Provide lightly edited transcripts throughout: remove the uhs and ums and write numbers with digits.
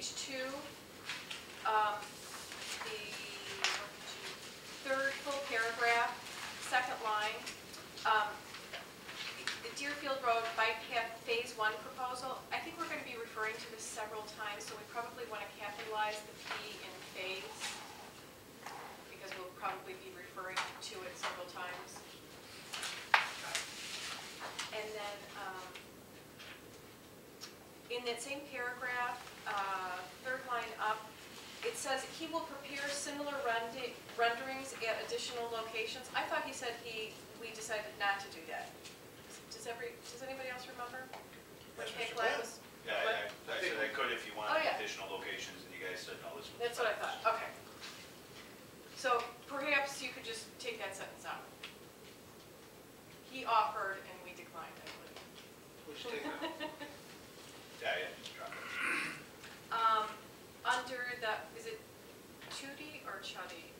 page 2, the third full paragraph, second line, the Deerfield Road Bike Path Phase 1 proposal. I think we're going to be referring to this several times, so we probably want to capitalize the P in phase, because we'll probably be referring to it several times. And then in that same paragraph, third line up, it says he will prepare similar renderings at additional locations. I thought he said we decided not to do that. Does anybody else remember? Yeah, I said I could if you wanted additional locations, and you guys said no. That's what I thought. Okay. So perhaps you could just take that sentence out. He offered and we declined, I believe. We should take that. Yeah, just drop it. Under the, is it Chudi or Chuddy?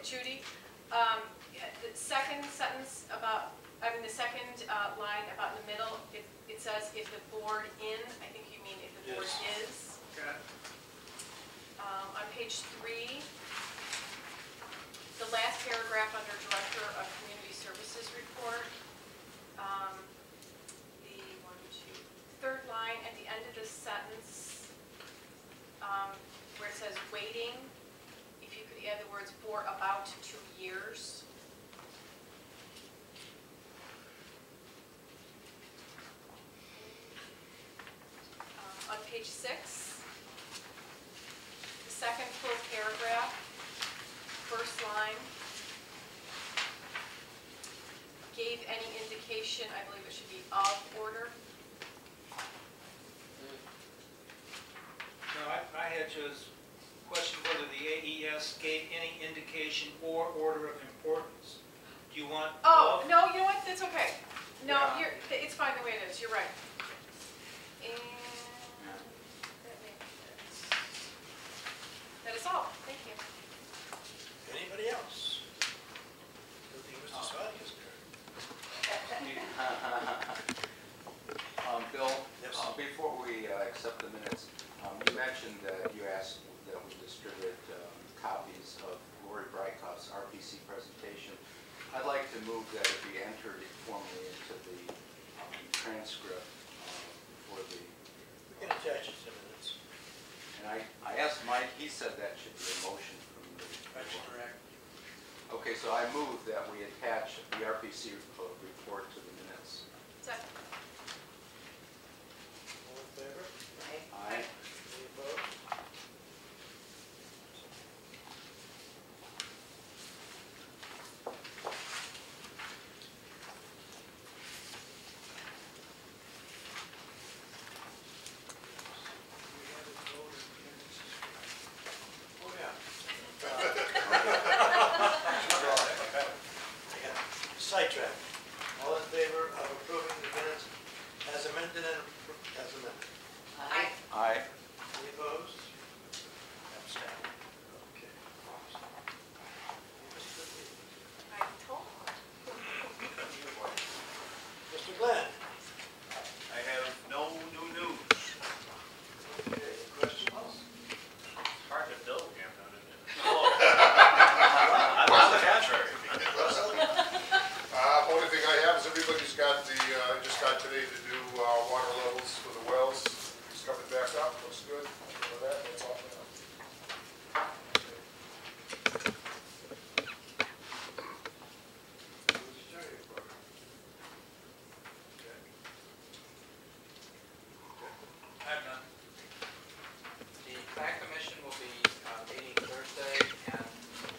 Chudi. The second sentence about, the second line about in the middle, it says if the board I think you mean if the board is. Okay. On page 3, the last paragraph under Director of Community Services Report, the third line at the end of this sentence, where it says waiting, if you could add the words for about 2 years. On page 6, the second full paragraph, first line, gave any indication, I believe it should be of order. No, I had just questioned whether the AES gave any indication or order of importance. Do you want? Oh, no, you know what, that's okay. No, Yeah. it's fine the way it is, you're right. And that is all, thank you. Anybody else? Good thing Mr. Swati is there. Bill, Yes. Before we accept the minutes, you mentioned that you asked that we distribute copies of Lori Brykoff's RPC presentation. I'd like to move that it be entered formally into the transcript for the... We can attach it to minutes. And I asked Mike, he said that should be a motion from the... That's correct. Okay, so I move that we attach the RPC report to the minutes. Second. All in favor? Aye. Any opposed? Oh, yeah. Sidetrack. All in favor of approving the minutes as amended and as amended? Aye. Aye. Any opposed? Abstain. Okay. I told Mr. Glenn? I have no new news. Okay, any questions? It's hard to build again, isn't it? On the contrary. Only thing I have is everybody's got just got today to do water levels for the wells. It's coming back up, looks good. For that, that's all for now. I have none. The Plan Commission will be meeting Thursday, and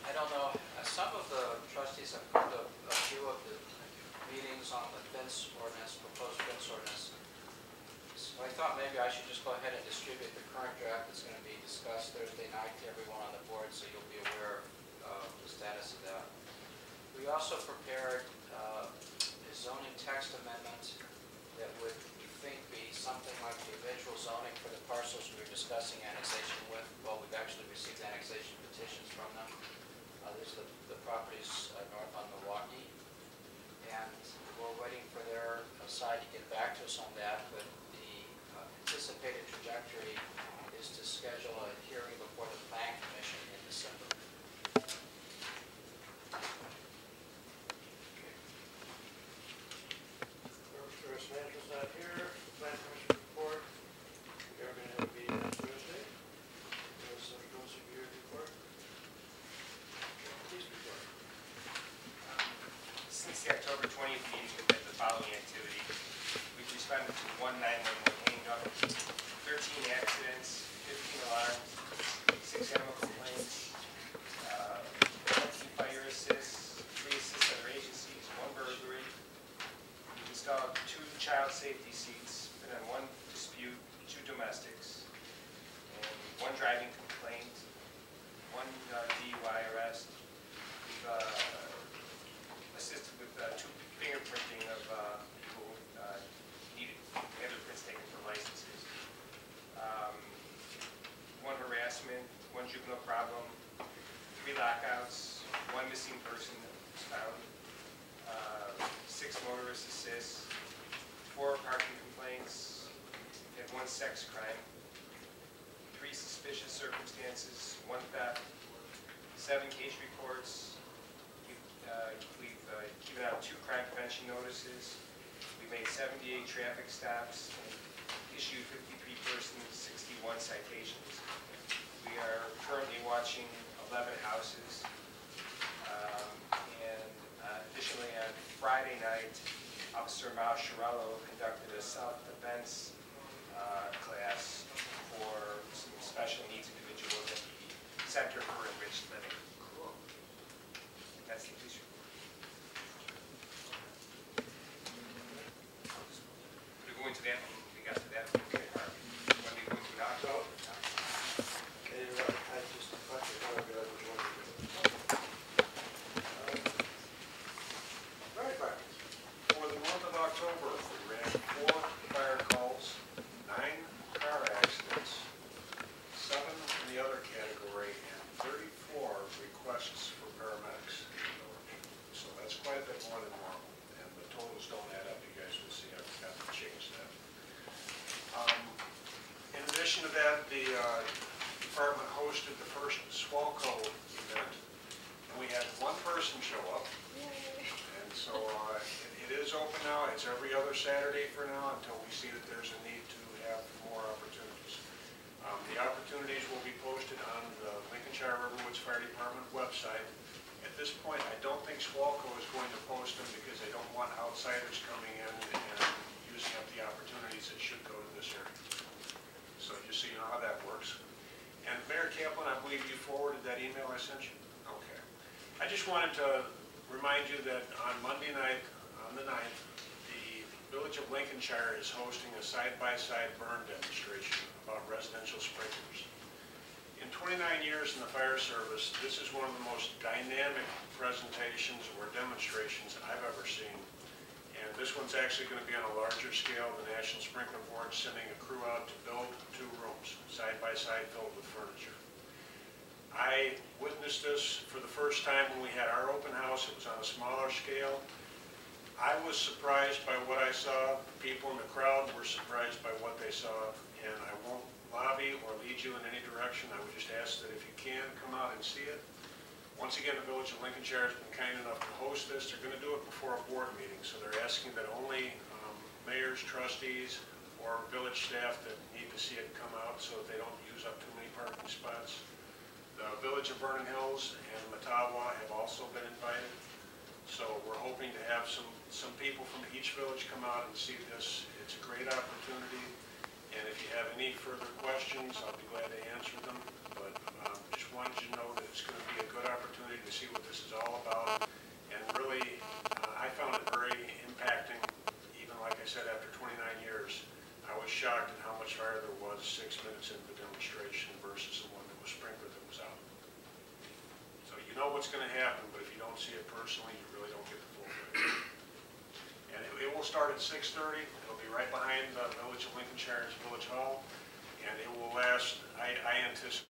I don't know, some of the trustees have come to a few of the meetings on the fence ordinance, proposed fence ordinance. So I thought maybe I should just go ahead and distribute the current draft that's going to be discussed Thursday night to everyone on the board, so you'll be aware of the status of that. We also prepared a zoning text amendment that would, we think, be something like the eventual zoning for the parcels we were discussing annexation with. Well, we've actually received annexation petitions from them. There's the properties north on Milwaukee, and we're waiting for their side to get back to us on that, but the anticipated trajectory is to accidents, 15 alarms, 6 animal complaints, 20 fire assists, 3 assists at other agencies, 1 burglary. We've installed 2 child safety seats, been on 1 dispute, 2 domestics, and 1 driving complaint, 1 DUI arrest. We've assisted with 2 fingerprinting of people who needed fingerprints taken for licenses. 1 harassment, 1 juvenile problem, 3 lockouts, 1 missing person that was found, 6 motorist assists, 4 parking complaints, and 1 sex crime, 3 suspicious circumstances, 1 theft, 7 case reports. We've given out 2 crime prevention notices. We made 78 traffic stops and issued 53 persons, 61 citations. We are currently watching 11 houses. Additionally, on Friday night, Officer Mao Shirello conducted a self-defense class for some special needs individuals at the Center for Enriched Living. That's the police report. We're going to that. We got to that. Okay, Harvey. When we go to that, Okay, I just thought you were going to go. Right, Mark. For the month of October, we ran 4 fire calls, 9 car accidents, 7 in the other category, and 34 requests for paramedics. So that's quite a bit more than normal, and the totals don't add up. You guys will see I've got to change that. In addition to that, the department hosted the first Swalco event, and we had 1 person show up. And so it is open now. It's every other Saturday for now until we see that there's a need to have more opportunities. The opportunities will be posted on the Lincolnshire Riverwoods Fire Department website. At this point, I don't think Swalco is going to post them because they don't want outsiders coming in and using up the opportunities that should go to this area. So just so you know how that works. And Mayor Kaplan, I believe you forwarded that email I sent you? Okay. I just wanted to remind you that on Monday night, on the 9th, the Village of Lincolnshire is hosting a side-by-side burn demonstration about residential sprinklers. In 29 years in the fire service, this is one of the most dynamic presentations or demonstrations I've ever seen. And this one's actually going to be on a larger scale. The National Sprinkler Board is sending a crew out to build 2 rooms, side-by-side filled with furniture. I witnessed this for the first time when we had our open house. It was on a smaller scale. I was surprised by what I saw. People in the crowd were surprised by what they saw. And I won't lobby or lead you in any direction. I would just ask that if you can, come out and see it. Once again, the Village of Lincolnshire has been kind enough to host this. They're going to do it before a board meeting, so they're asking that only mayors, trustees, or village staff that need to see it come out so that they don't use up too many parking spots. The Village of Vernon Hills and Matawa have also been invited. So we're hoping to have some people from each village come out and see this. It's a great opportunity. And if you have any further questions, I'll be glad to answer them. But just wanted you to know that it's going to be a good opportunity to see what this is all about. And really, I found it very impacting. Even like I said, after 29 years, I was shocked at how much fire there was 6 minutes into the demonstration versus the one that was sprinkler that was out. So you know what's going to happen, but if you don't see it personally, you really don't get the full picture. And it will start at 6:30. It'll be right behind the Village of Lincolnshire's Village Hall, and it will last, I anticipate,